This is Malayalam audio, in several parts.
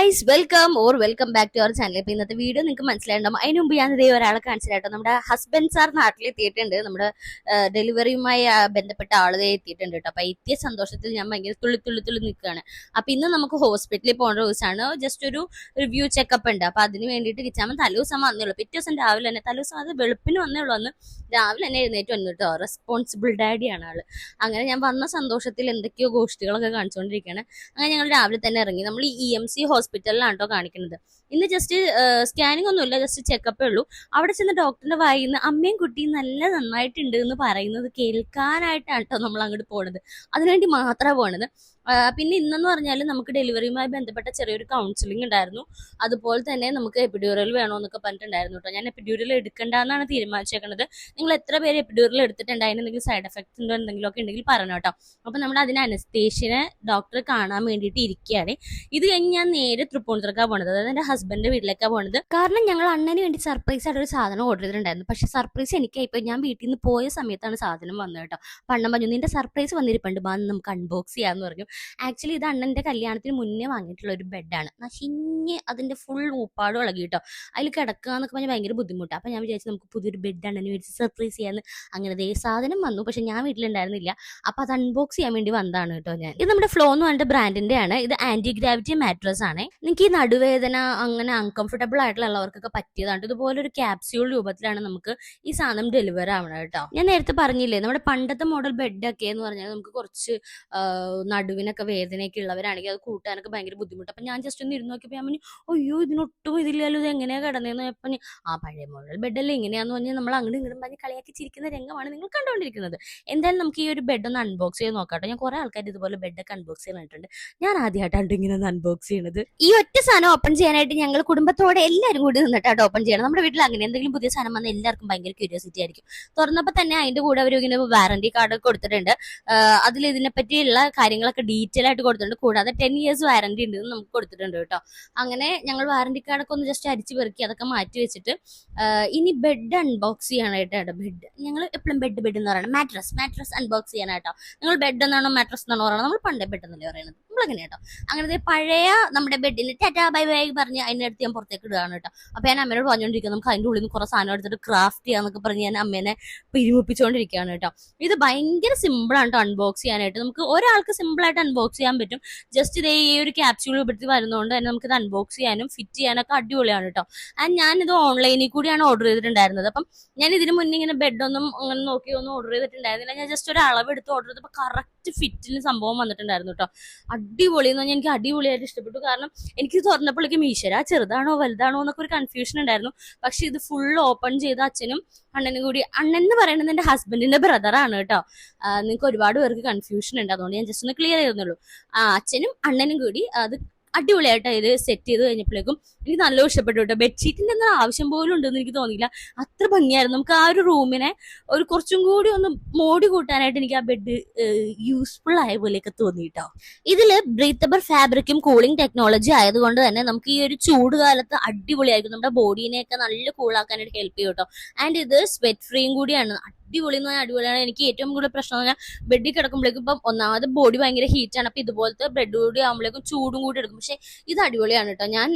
Guys welcome back to our channel. ഇപ്പൊ ഇന്നത്തെ വീഡിയോ നിങ്ങൾക്ക് മനസ്സിലായിട്ടുണ്ടാവും. അതിന് മുമ്പ് ഞാൻ ഇതേ ഒരാളെ കാണിച്ചിട്ടോ. നമ്മുടെ ഹസ്ബൻഡ് സാർ നാട്ടിലെത്തിയിട്ടുണ്ട്. നമ്മുടെ ഡെലിവറിയുമായി ബന്ധപ്പെട്ട ആള് എത്തിയിട്ടുണ്ട് കേട്ടോ. അപ്പൊ എത്തിയ സന്തോഷത്തിൽ ഞാൻ ഭയങ്കര തുള്ളി നിൽക്കുകയാണ്. അപ്പൊ ഇന്ന് നമുക്ക് ഹോസ്പിറ്റലിൽ പോകേണ്ട ദിവസമാണ്. ജസ്റ്റ് ഒരു റിവ്യൂ ചെക്കപ്പ് ഉണ്ട്. അപ്പൊ അതിന് വേണ്ടിയിട്ട് കിച്ചാമൻ തലേദിവസം വന്നേ ഉള്ളൂ. പിറ്റേ ദിവസം രാവിലെ തന്നെ തലേദിവസം അത് വെളുപ്പിന് വന്നേ ഉള്ളൂ. അന്ന് രാവിലെ തന്നെ എഴുന്നേറ്റ് വന്നു കേട്ടോ. റെസ്പോൺസിബിൾ ഡാഡിയാണ് ആള്. അങ്ങനെ ഞാൻ വന്ന സന്തോഷത്തിൽ എന്തൊക്കെയോ ഗോഷ്ടികളൊക്കെ കാണിച്ചുകൊണ്ടിരിക്കുകയാണ്. അങ്ങനെ ഞങ്ങൾ രാവിലെ തന്നെ ഇറങ്ങി. നമ്മൾ EMC ഹോസ്പിറ്റലിലാണ് കേട്ടോ കാണിക്കുന്നത്. ഇന്ന് ജസ്റ്റ് സ്കാനിങ് ഒന്നുമില്ല, ജസ്റ്റ് ചെക്കപ്പേ ഉള്ളൂ. അവിടെ ചെന്ന് ഡോക്ടറിന്റെ വായിൽ നിന്ന് അമ്മയും കുട്ടിയും നന്നായിട്ടുണ്ട് എന്ന് പറയുന്നത് കേൾക്കാനായിട്ടാണ് കേട്ടോ നമ്മൾ അങ്ങോട്ട് പോണത്. അതിനുവേണ്ടി മാത്രമാണ് പോണത്. പിന്നെ ഇന്നെന്ന് പറഞ്ഞാൽ നമുക്ക് ഡെലിവറിയുമായി ബന്ധപ്പെട്ട ചെറിയൊരു കൗൺസിലിംഗ് ഉണ്ടായിരുന്നു. അതുപോലെ തന്നെ നമുക്ക് എപ്പിഡ്യൂറൽ വേണമെന്നൊക്കെ പറഞ്ഞിട്ടുണ്ടായിരുന്നു കേട്ടോ. ഞാൻ എപ്പിഡ്യൂറൽ എടുക്കണ്ടെന്നാണ് തീരുമാനിച്ചേക്കുന്നത്. നിങ്ങൾ എത്ര പേര് എപ്പിഡ്യൂറൽ എടുത്തിട്ടുണ്ട്, അതിന് എന്തെങ്കിലും സൈഡ് എഫക്ട്സ് ഉണ്ടോ എന്തെങ്കിലുമൊക്കെ ഉണ്ടെങ്കിൽ പറഞ്ഞു കേട്ടോ. അപ്പം നമ്മൾ അതിന് അനസ്തേഷ്യനെ ഡോക്ടറെ കാണാൻ വേണ്ടിയിട്ട് ഇരിക്കുകയാണ്. ഇത് കഴിഞ്ഞ് ഞാൻ നേരെ തൃപ്പൂണിത്തുറക്കാണ് പോണത്. അതായത് എൻ്റെ ഹസ്ബൻഡിന്റെ വീട്ടിലേക്കാണ് പോണത്. കാരണം ഞങ്ങൾ അണ്ണന് വേണ്ടി സർപ്രൈസ് ആയിട്ട് ഒരു സാധനം ഓർഡർ ചെയ്തിട്ടുണ്ടായിരുന്നു. പക്ഷെ സർപ്രൈസ് എനിക്കായിപ്പോൾ ഞാൻ വീട്ടിൽ നിന്ന് പോയ സമയത്താണ് സാധനം വന്നത് കേട്ടോ. പണ്ണം പറഞ്ഞു നിന്റെ സർപ്രൈസ് വന്നിരിപ്പുണ്ട്, ബാ നമുക്ക് അൺബോക്സ് ചെയ്യാന്ന് പറഞ്ഞു. ആക്ച്വലി ഇത് അണ്ണന്റെ കല്യാണത്തിന് മുന്നേ വാങ്ങിയിട്ടുള്ള ഒരു ബെഡാണ്. നശിഞ്ഞ് അതിന്റെ ഫുൾ ഊപ്പാട് ഇളകി കേട്ടോ. അതിൽ കിടക്കുക എന്നൊക്കെ പറഞ്ഞാൽ ഭയങ്കര ബുദ്ധിമുട്ടാണ്. അപ്പം ഞാൻ വിചാരിച്ചു നമുക്ക് പുതിയൊരു ബെഡ് അണ്ണന് മേടിച്ച് സർപ്രൈസ് ചെയ്യാന്ന്. അങ്ങനെ ദേ സാധനം വന്നു. പക്ഷെ ഞാൻ വീട്ടിലുണ്ടായിരുന്നില്ല. അപ്പം അത് അൺബോക്സ് ചെയ്യാൻ വേണ്ടി വന്നതാണ് കേട്ടോ ഞാൻ. ഇത് നമ്മുടെ ഫ്ലോ എന്ന് പറഞ്ഞിട്ട് ബ്രാൻഡിന്റെ ആണ്. ഇത് ആന്റി ഗ്രാവിറ്റി മാട്രസ് ആണ്. നിങ്ങൾക്ക് ഈ നടുവേദന അങ്ങനെ അൺകംഫർട്ടബിൾ ആയിട്ടുള്ളവർക്കൊക്കെ പറ്റിയതാണ്. ഇതുപോലെ ഒരു ക്യാപ്സ്യൂൾ രൂപത്തിലാണ് നമുക്ക് ഈ സാധനം ഡെലിവർ ആവണം കേട്ടോ. ഞാൻ നേരത്തെ പറഞ്ഞില്ലേ നമ്മുടെ പണ്ടത്തെ മോഡൽ ബെഡൊക്കെ എന്ന് പറഞ്ഞാൽ നമുക്ക് കുറച്ച് നടുവിനൊക്കെ വേദനയൊക്കെ ഉള്ളവരാണെങ്കിൽ അത് കൂട്ടാനൊക്കെ ഭയങ്കര ബുദ്ധിമുട്ട്. അപ്പം ഞാൻ ജസ്റ്റ് ഒന്ന് ഇരുന്ന് നോക്കിയപ്പോൾ ഞാൻ പറഞ്ഞു അയ്യോ ഇതിനൊട്ടും ഇതില്ലല്ലോ, ഇത് എങ്ങനെയാ കിടന്നതെന്ന് പറഞ്ഞ് പഴയ മോഡൽ ബെഡല്ലേ ഇങ്ങനെയാന്ന് പറഞ്ഞാൽ നമ്മൾ അങ്ങോട്ടും ഇങ്ങോട്ടും പറഞ്ഞ് കളിയാക്കി ചിരിക്കുന്ന രംഗമാണ് നിങ്ങൾ കണ്ടുകൊണ്ടിരിക്കുന്നത്. എന്തായാലും നമുക്ക് ഈ ഒരു ബെഡ് ഒന്ന് അൺബോക്സ് ചെയ്ത് നോക്കാട്ടോ. ഞാൻ കുറെ ആൾക്കാർ ഇതുപോലെ ബെഡൊക്കെ അൺബോക്സ് ചെയ്തിട്ടുണ്ട്. ഞാൻ ആദ്യമായിട്ടാണ് ഇങ്ങനെ ഒന്ന് അൺബോക്സ് ചെയ്യുന്നത്. ഈ ഒറ്റ സാധനം ഓപ്പൺ ചെയ്യാനായിട്ട് ഞങ്ങൾ കുടുംബത്തോടെ എല്ലാവരും കൂടി നിന്നിട്ടാണ് ഓപ്പൺ ചെയ്യണം. നമ്മുടെ വീട്ടിൽ അങ്ങനെ എന്തെങ്കിലും പുതിയ സാധനം വന്നാൽ എല്ലാവർക്കും ഭയങ്കര ക്യൂരിയോസിറ്റി ആയിരിക്കും. തുറന്നപ്പോൾ തന്നെ അതിന്റെ കൂടെ അവർ ഇങ്ങനെ വാറന്റി കാർഡ് കൊടുത്തിട്ടുണ്ട്. അതിൽ ഇതിനെപ്പറ്റിയുള്ള കാര്യങ്ങളൊക്കെ ഡീറ്റെയിൽ ആയിട്ട് കൊടുത്തിട്ടുണ്ട്. കൂടാതെ 10 years വാറന്റി ഉണ്ട് നമുക്ക് കൊടുത്തിട്ടുണ്ട് കേട്ടോ. അങ്ങനെ ഞങ്ങൾ വാറന്റി കാർഡൊക്കെ ഒന്ന് ജസ്റ്റ് അരിച്ചു പെറുക്കി അതൊക്കെ മാറ്റി വെച്ചിട്ട് ഇനി ബെഡ് അൺബോക്സ് ചെയ്യാനായിട്ടാണ്. ബെഡ് ഞങ്ങൾ എപ്പോഴും ബെഡ് എന്ന് പറയുന്നത് മാട്രസ് അൺബോക്സ് ചെയ്യാനായിട്ടോ. നിങ്ങൾ ബെഡ് എന്നാണോ മാട്രസ് എന്നാണോ പറയുന്നത്? നമ്മൾ പണ്ടേ ബെഡ് എന്നല്ലേ പറയുന്നത്, നമ്മളെങ്ങനെ കേട്ടോ. അങ്ങനത്തെ പഴയ നമ്മുടെ ബെഡിന് ടാറ്റാ ബൈ ബൈ പറഞ്ഞ് അതിനടുത്ത് ഞാൻ പുറത്തേക്ക് ഇടുകയാണ് കേട്ടോ. അപ്പൊ ഞാൻ അമ്മയോട് പറഞ്ഞുകൊണ്ടിരിക്കുന്നത് നമുക്ക് അതിൻ്റെ ഉള്ളിൽ നിന്ന് കുറെ സാധനം എടുത്തിട്ട് ക്രാഫ്റ്റ് ചെയ്യാന്നൊക്കെ പറഞ്ഞ് ഞാൻ അമ്മേനെ പിരിമുപ്പിച്ചുകൊണ്ടിരിക്കുകയാണ് കേട്ടോ. ഇത് ഭയങ്കര സിമ്പിളാണ് കേട്ടോ അൺബോക്സ് ചെയ്യാനായിട്ട്. നമുക്ക് ഒരാൾക്ക് സിമ്പിളായിട്ട് അൺബോക്സ് ചെയ്യാൻ പറ്റും. ജസ്റ്റ് ഇതേ ഈ ഒരു ക്യാപ്സ്യൂൾ രൂപത്തിൽ വരുന്നതുകൊണ്ട് തന്നെ നമുക്കിത് അൺബോക്സ് ചെയ്യാനും ഫിറ്റ് ചെയ്യാനൊക്കെ അടിപൊളിയാണ് കേട്ടോ. ആൻഡ് ഞാനിത് ഓൺലൈനിൽ കൂടിയാണ് ഓർഡർ ചെയ്തിട്ടുണ്ടായിരുന്നത്. അപ്പം ഞാൻ ഇതിന് മുന്നേ ഇങ്ങനെ ബെഡൊന്നും അങ്ങനെ നോക്കിയൊന്നും ഓർഡർ ചെയ്തിട്ടുണ്ടായിരുന്നില്ല. ഞാൻ ജസ്റ്റ് ഒരു അളവെടുത്ത് ഓർഡർ ചെയ്തപ്പോൾ കറക്റ്റ് ഫിറ്റിന് സംഭവം വന്നിട്ടുണ്ടായിരുന്നു കേട്ടോ. അടിപൊളി എന്ന് പറഞ്ഞാൽ എനിക്ക് അടിപൊളിയായിട്ട് ഇഷ്ടപ്പെട്ടു. കാരണം എനിക്ക് തുറന്നപ്പോഴേക്കും ഈശ്വര ചെറുതാണോ വലുതാണോ എന്നൊക്കെ ഒരു കൺഫ്യൂഷൻ ഉണ്ടായിരുന്നു. പക്ഷെ ഇത് ഫുൾ ഓപ്പൺ ചെയ്ത അച്ഛനും അണ്ണനും കൂടി, അണ്ണൻ എന്ന് പറയുന്നത് എൻ്റെ ഹസ്ബൻഡിന്റെ ബ്രദറാണ് കേട്ടോ. നിങ്ങൾക്ക് ഒരുപാട് പേർക്ക് കൺഫ്യൂഷൻ ഉണ്ട്, അതുകൊണ്ട് ഞാൻ ജസ്റ്റ് ഒന്ന് ക്ലിയർ ചെയ്യുന്നുള്ളൂ. അച്ഛനും അണ്ണനും കൂടി അത് അടിപൊളിയായിട്ട് ഇത് സെറ്റ് ചെയ്ത് കഴിഞ്ഞപ്പോഴേക്കും എനിക്ക് നല്ല ഇഷ്ടപ്പെട്ടു കേട്ടോ. ബെഡ്ഷീറ്റിന്റെ ഒന്നും ആവശ്യം പോലും ഉണ്ടെന്ന് എനിക്ക് തോന്നിയില്ല. അത്ര ഭംഗിയായിരുന്നു. നമുക്ക് ആ ഒരു റൂമിനെ ഒരു കുറച്ചും കൂടി ഒന്ന് മോടി കൂട്ടാനായിട്ട് എനിക്ക് ആ ബെഡ് യൂസ്ഫുൾ ആയ പോലെയൊക്കെ തോന്നി കേട്ടോ. ഇതിൽ ബ്രീത്തബിൾ ഫാബ്രിക്കും കൂളിംഗ് ടെക്നോളജി ആയതുകൊണ്ട് തന്നെ നമുക്ക് ഈ ഒരു ചൂട് കാലത്ത് അടിപൊളിയായിരിക്കും. നമ്മുടെ ബോഡീനെയൊക്കെ നല്ല കൂളാക്കാനായിട്ട് ഹെൽപ്പ് ചെയ്യും കേട്ടോ. ആൻഡ് ഇത് സ്വെറ്റ് ഫ്രീയും കൂടിയാണ്. അടിപൊളി എന്ന് പറഞ്ഞാൽ അടിപൊളിയാണ്. എനിക്ക് ഏറ്റവും കൂടുതൽ പ്രശ്നം എന്ന് പറഞ്ഞാൽ ബെഡിൽ കിടക്കുമ്പോഴേക്കും ഇപ്പം ഒന്നാമത് ബോഡി ഭയങ്കര ഹീറ്റാണ്. അപ്പം ഇതുപോലത്തെ ബെഡ് കൂടി ആകുമ്പോഴേക്കും ചൂടും കൂടി എടുക്കും. പക്ഷെ ഇത് അടിപൊളിയാണ് കേട്ടോ. ഞാൻ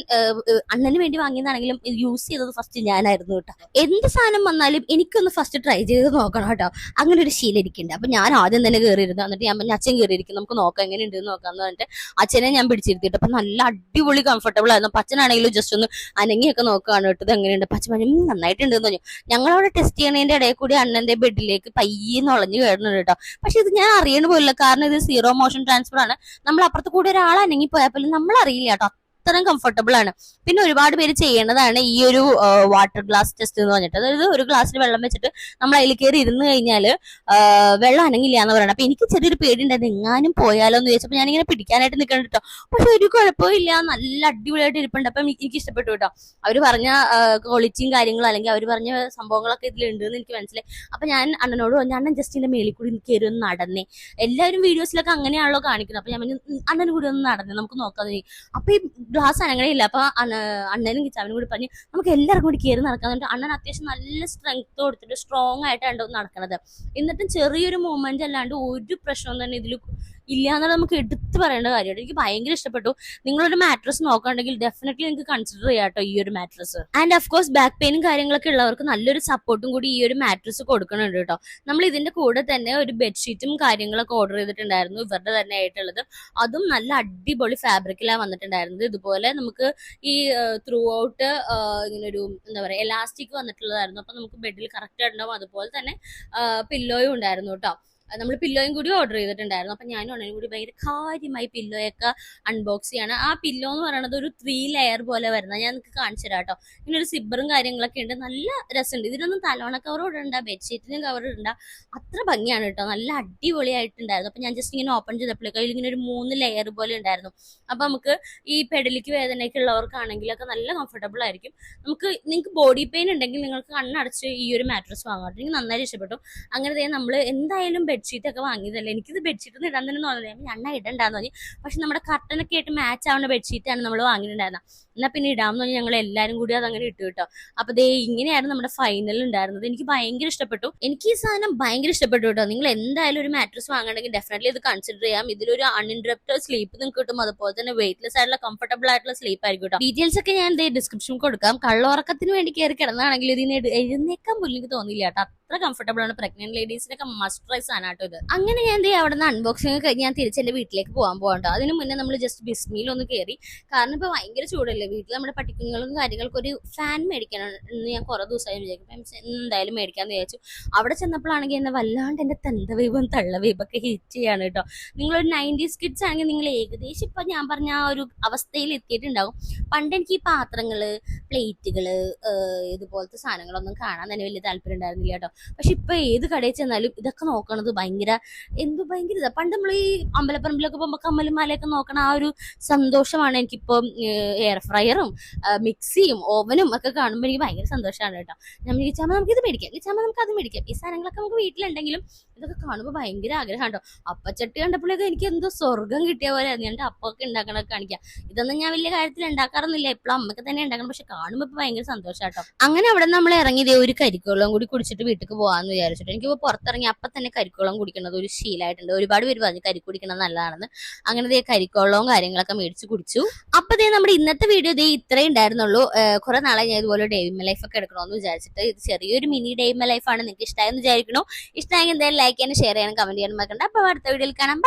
അണ്ണന് വേണ്ടി വാങ്ങിയതാണെങ്കിലും ഇത് യൂസ് ചെയ്തത് ഫസ്റ്റ് ഞാനായിരുന്നു കേട്ടോ. എന്ത് സാധനം വന്നാലും എനിക്കൊന്ന് ഫസ്റ്റ് ട്രൈ ചെയ്ത് നോക്കണം കേട്ടോ. അങ്ങനെ ഒരു ശീലം ഇരിക്കുന്നുണ്ട്. അപ്പം ഞാൻ ആദ്യം തന്നെ കയറിയിരുന്നു. എന്നിട്ട് ഞാൻ പറഞ്ഞ അച്ഛൻ കയറിയിരിക്കും, നമുക്ക് നോക്കാം എങ്ങനെ ഉണ്ടെന്ന് നോക്കാന്ന് പറഞ്ഞിട്ട് അച്ഛനെ ഞാൻ പിടിച്ചിരുത്തിയിട്ട് അപ്പം നല്ല അടിപൊളി കംഫർട്ടബിൾ ആയിരുന്നു. അപ്പം അച്ഛനാണെങ്കിലും ജസ്റ്റ് ഒന്ന് അനങ്ങിയൊക്കെ നോക്കുകയാണ് കേട്ടോ. ഇത് എങ്ങനെയുണ്ട്? പച്ച പറഞ്ഞു നന്നായിട്ടുണ്ടെന്ന് പറഞ്ഞു. ഞങ്ങളവിടെ ടെസ്റ്റ് ചെയ്യണതിന്റെ ഇടയിൽ കൂടി അണ്ണന്റെ ബെഡിലേക്ക് പയ്യെ നുളഞ്ഞു കയറുന്നുണ്ട് കേട്ടോ. പക്ഷെ ഇത് ഞാൻ അറിയണ പോലില്ല. കാരണം ഇത് സീറോ മോഷൻ ട്രാൻസ്ഫർ ആണ്. നമ്മൾ അപ്പുറത്ത് കൂടി ഒരാൾ അനങ്ങി പോയാൽ പോലും നമ്മൾ അറിയില്ല കേട്ടോ. അത്രയും കംഫർട്ടബിൾ ആണ്. പിന്നെ ഒരുപാട് പേര് ചെയ്യേണ്ടതാണ് ഈ ഒരു വാട്ടർ ഗ്ലാസ് ടെസ്റ്റ് എന്ന് പറഞ്ഞിട്ട്. അതായത് ഒരു ഗ്ലാസ്സിൽ വെള്ളം വെച്ചിട്ട് നമ്മൾ അതിൽ കയറി ഇരുന്ന് കഴിഞ്ഞാൽ വെള്ളം അനങ്ങില്ല എന്ന് പറയണം. അപ്പൊ എനിക്ക് ചെറിയൊരു പേടി ഉണ്ടായിരുന്നു, എങ്ങാനും പോയാലോ എന്ന് ചോദിച്ചപ്പോൾ ഞാനിങ്ങനെ പിടിക്കാനായിട്ട് നിൽക്കണം കേട്ടോ. പക്ഷെ ഒരു കുഴപ്പമില്ല, നല്ല അടിപൊളിയായിട്ട് ഇരിപ്പുണ്ട്. അപ്പം എനിക്ക് ഇഷ്ടപ്പെട്ടു കേട്ടോ. അവർ പറഞ്ഞ ക്വാളിറ്റിയും കാര്യങ്ങളും അല്ലെങ്കിൽ അവർ പറഞ്ഞ സംഭവങ്ങളൊക്കെ ഇതിലുണ്ട് എന്ന് എനിക്ക് മനസ്സിലായി. അപ്പൊ ഞാൻ അണ്ണനോട് പറഞ്ഞു അണ്ണൻ ജസ്റ്റ് ഇതിന്റെ മേളിൽ കൂടി കയറി ഒന്ന് നടന്നേ. എല്ലാവരും വീഡിയോസിലൊക്കെ അങ്ങനെയാണല്ലോ കാണിക്കുന്നത്. അപ്പൊ ഞാൻ അണ്ണനും കൂടി ഒന്ന് നടന്നേ, നമുക്ക് നോക്കാന്ന്. അപ്പൊ ഈ ഗ്ലാസ് അനങ്ങനെയില്ല. അപ്പൊ അണ്ണനും കിച്ചാവനും കൂടി പറഞ്ഞ് നമുക്ക് എല്ലാവർക്കും കൂടി കയറി നടക്കാൻ. അണ്ണൻ അത്യാവശ്യം നല്ല സ്ട്രെങ്ത് കൊടുത്തിട്ട് സ്ട്രോങ് ആയിട്ടാണ് നടക്കുന്നത്. എന്നിട്ടും ചെറിയൊരു മൂവ്മെന്റ് അല്ലാണ്ട് ഒരു പ്രശ്നം തന്നെ ഇതിൽ ഇല്ല എന്നുള്ള നമുക്ക് എടുത്ത് പറയേണ്ട കാര്യമാണ്. എനിക്ക് ഭയങ്കര ഇഷ്ടപ്പെട്ടു. നിങ്ങളൊരു മാട്രസ് നോക്കുകയാണെങ്കിൽ ഡെഫിനറ്റ്ലി നിങ്ങൾക്ക് കൺസിഡർ ചെയ്യാം കേട്ടോ ഈ ഒരു mattress. And of course back പെയിനും കാര്യങ്ങളൊക്കെ ഉള്ളവർക്ക് നല്ലൊരു സപ്പോർട്ടും കൂടി ഈ ഒരു മാട്രസ് കൊടുക്കുന്നുണ്ട് കേട്ടോ. നമ്മൾ ഇതിന്റെ കൂടെ തന്നെ ഒരു ബെഡ്ഷീറ്റും കാര്യങ്ങളൊക്കെ ഓർഡർ ചെയ്തിട്ടുണ്ടായിരുന്നു, ഇവരുടെ തന്നെ ആയിട്ടുള്ളത്. അതും നല്ല അടിപൊളി ഫാബ്രിക്കിലാണ് വന്നിട്ടുണ്ടായിരുന്നത്. ഇതുപോലെ നമുക്ക് ഈ ത്രൂ ഔട്ട് ഇങ്ങനെ ഒരു എന്താ പറയുക എലാസ്റ്റിക് വന്നിട്ടുള്ളതായിരുന്നു. അപ്പൊ നമുക്ക് ബെഡിൽ കറക്റ്റ് ആയിട്ടുണ്ടാവും. അതുപോലെ തന്നെ പില്ലോയും ഉണ്ടായിരുന്നു കേട്ടോ. നമ്മൾ പില്ലോയും കൂടി ഓർഡർ ചെയ്തിട്ടുണ്ടായിരുന്നു. അപ്പൊ ഞാനും ഉടനെ കൂടി ഭയങ്കര കാര്യമായി പില്ലോയൊക്കെ അൺബോക്സ് ചെയ്യാണ്. ആ പില്ലോ എന്ന് പറയുന്നത് ഒരു 3 ലെയർ പോലെ വരുന്ന, ഞാൻ നിങ്ങൾക്ക് കാണിച്ചു തരാം കേട്ടോ. ഇങ്ങനെ ഒരു സിബറും കാര്യങ്ങളൊക്കെ ഉണ്ട്, നല്ല രസമുണ്ട്. ഇതിനൊന്നും തലോണ കവർ ഇടണ്ട, ബെഡ്ഷീറ്റിനും കവർ ഇടണ്ട, അത്ര ഭംഗിയാണ് കേട്ടോ. നല്ല അടിപൊളിയായിട്ടുണ്ടായിരുന്നു. അപ്പൊ ഞാൻ ജസ്റ്റ് ഇങ്ങനെ ഓപ്പൺ ചെയ്തപ്പോഴേക്കും ഇങ്ങനെ ഒരു 3 ലെയർ പോലെ ഉണ്ടായിരുന്നു. അപ്പൊ നമുക്ക് ഈ പെടലിക്ക് വേദനയൊക്കെ ഉള്ളവർക്കാണെങ്കിലൊക്കെ നല്ല കംഫർട്ടബിൾ ആയിരിക്കും. നിങ്ങൾക്ക് ബോഡി പെയിൻ ഉണ്ടെങ്കിൽ നിങ്ങൾക്ക് കണ്ണടച്ച് ഈ ഒരു മാട്രസ് വാങ്ങാം. എനിക്ക് നന്നായി ഇഷ്ടപ്പെട്ടു. അങ്ങനെ നമ്മൾ എന്തായാലും ബെഡ്ഷീറ്റ് ഒക്കെ വാങ്ങിയതല്ലേ, എനിക്കിത് ബെഡ്ഷീറ്റ് ഒന്നും ഇടാൻ തന്നെ തോന്നില്ല, ഞാൻ ഇടണ്ടാന്ന് തോന്നി. പക്ഷെ നമ്മുടെ കർട്ടനൊക്കെ ആയിട്ട് മാച്ച് ആവുന്ന ബെഡ്ഷീറ്റാണ് നമ്മൾ വാങ്ങിയിട്ടുണ്ടായിരുന്നത്. എന്നാൽ പിന്നെ ഇടാമെന്ന് പറഞ്ഞാൽ ഞങ്ങൾ എല്ലാവരും കൂടി അതങ്ങനെ ഇട്ടു കേട്ടോ. അപ്പൊ ദേ ഇങ്ങനെയായിരുന്നു നമ്മുടെ ഫൈനൽ ഉണ്ടായിരുന്നത്. എനിക്ക് ഭയങ്കര ഇഷ്ടപ്പെട്ടു. എനിക്ക് ഈ സാധനം ഭയങ്കര ഇഷ്ടപ്പെട്ടു കേട്ടോ. നിങ്ങൾ എന്തായാലും ഒരു മാട്രസ് വാങ്ങണമെങ്കിൽ ഡെഫിനറ്റ്ലി ഇത് കൺസിഡർ ചെയ്യാം. ഇതിലൊരു അൺഇൻറ്ററപ്റ്റഡ് സ്ലീപ്പ് നിങ്ങൾക്ക് കിട്ടും. അതുപോലെ തന്നെ വെയിറ്റ്ലെസ് ആയിട്ടുള്ള കംഫർട്ടബിൾ ആയിട്ടുള്ള സ്ലീപ്പ് ആയിരിക്കും കേട്ടോ. ഡീറ്റെയിൽസ് ഒക്കെ ഞാൻ ഡിസ്ക്രിപ്ഷൻ കൊടുക്കാം. കള്ളുറക്കത്തിന് വേണ്ടി കയറി കിടന്നാണെങ്കിൽ ഇതിന് എഴുന്നേക്കാൻ പോലും എനിക്ക് തോന്നിയില്ല കേട്ടോ. അത്ര കംഫർട്ടബിൾ ആണ്. പ്രഗ്നന്റ് ലേഡീസിനൊക്കെ മസ്റ്റ് ട്രൈ സാധനം കേട്ടോ ഇത്. അങ്ങനെ ഞാൻ അവിടെ നിന്ന് അൺബോക്സിംഗ് കഴിഞ്ഞ് ഞാൻ തിരിച്ച് എന്റെ വീട്ടിലേക്ക് പോകാൻ. അതിന് മുന്നേ നമ്മൾ ജസ്റ്റ് ബിസ്മിയിൽ ഒന്ന് കയറി. കാരണം ഇപ്പൊ ഭയങ്കര ചൂടല്ലേ, വീട്ടിൽ നമ്മുടെ പട്ടിക്കുഞ്ഞുങ്ങളും കാര്യങ്ങൾക്ക് ഒരു ഫാൻ മേടിക്കണം എന്ന് ഞാൻ കുറെ ദിവസമായി വിചാരിക്കും. എന്തായാലും മേടിക്കാന്ന് വിചാരിച്ചു. അവിടെ ചെന്നപ്പോഴാണെങ്കിൽ എന്നെ വല്ലാണ്ട് എന്റെ തന്തവൈബും തള്ളവൈബൊക്കെ ഹിറ്റ് ചെയ്യാണ് കേട്ടോ. നിങ്ങളൊരു 90s കിഡ്സ് ആണെങ്കിൽ നിങ്ങൾ ഏകദേശം ഇപ്പൊ ഞാൻ പറഞ്ഞ ആ ഒരു അവസ്ഥയിൽ എത്തിയിട്ടുണ്ടാവും. പണ്ട് എനിക്ക് ഈ പാത്രങ്ങള്, പ്ലേറ്റുകള്, ഇതുപോലത്തെ സാധനങ്ങളൊന്നും കാണാൻ തന്നെ വലിയ താല്പര്യം ഉണ്ടായിരുന്നില്ല കേട്ടോ. പക്ഷെ ഇപ്പൊ ഏത് കടയിൽ ചെന്നാലും ഇതൊക്കെ നോക്കണത് ഭയങ്കര ഇതാ. പണ്ട് നമ്മൾ ഈ അമ്പലപ്പറമ്പിലൊക്കെ പോകുമ്പോൾ കമ്മലും മാലയൊക്കെ നോക്കണ ആ ഒരു സന്തോഷമാണ് എനിക്കിപ്പോ എയർ ഫ്രയറും മിക്സിയും ഓവനും ഒക്കെ കാണുമ്പോൾ എനിക്ക് ഭയങ്കര സന്തോഷമാണ് കേട്ടോ. ഞാൻ വിളിച്ചാൽ നമുക്ക് ഇത് മേടിക്കാം, വിളിച്ചാൽ നമുക്ക് അത് മേടിക്കാം. ഈ സാധനങ്ങളൊക്കെ നമുക്ക് വീട്ടിലുണ്ടെങ്കിലും ഇതൊക്കെ കാണുമ്പോൾ ഭയങ്കര ആഗ്രഹം കേട്ടോ. അപ്പച്ചട്ടി കണ്ടപ്പോഴേക്കും എനിക്ക് എന്തോ സ്വർഗം കിട്ടിയ പോലെ എന്റെ അപ്പൊക്കെ ഉണ്ടാക്കണൊക്കെ കാണിക്കാം. ഇതൊന്നും ഞാൻ വലിയ കാര്യത്തിൽ ഉണ്ടാക്കാറൊന്നുമില്ല, എപ്പോഴും അമ്മക്ക് തന്നെ ഉണ്ടാക്കണം. പക്ഷെ കാണുമ്പോൾ ഇപ്പൊ ഭയങ്കര സന്തോഷം കേട്ടോ. അങ്ങനെ അവിടെ നമ്മൾ ഇറങ്ങിയതേ ഒരു കരിക്കോളം കൂടി കുടിച്ചിട്ട് വീട്ടിൽ പോകാന്ന് വിചാരിച്ചിട്ട് എനിക്കിപ്പോ പുറത്തിറങ്ങി അപ്പൊ തന്നെ കരിക്കോളം കുടിക്കുന്നത് ഒരു ശീലമായിട്ടുണ്ട്. ഒരുപാട് പേര് പറഞ്ഞു കരിക്ക് കുടിക്കുന്നത് നല്ലതാണെന്ന്. അങ്ങനെ കരിക്കോളവും കാര്യങ്ങളൊക്കെ മേടിച്ച് കുടിച്ചു. അപ്പൊ നമ്മുടെ ഇന്നത്തെ വീഡിയോ ഇത്രേ ഉണ്ടായിരുന്നുള്ളൂ. കുറെ നാളെ ഞാൻ ഇതുപോലെ ഡേ ഇൻ മൈ ലൈഫ് ഒക്കെ എടുക്കണമെന്ന് വിചാരിച്ചിട്ട്. ഇത് ചെറിയൊരു mini day in my life ആണ്. നിങ്ങൾക്ക് ഇഷ്ടമായെന്ന് വിചാരിക്കണോ? ഇഷ്ടമായെങ്കിൽ എന്തായാലും ലൈക്ക് ചെയ്യാനും ഷെയർ ചെയ്യാനും കമന്റ് ചെയ്യാനും മറക്കണ്ട. അപ്പൊ അടുത്ത വീഡിയോയിൽ കാണാം.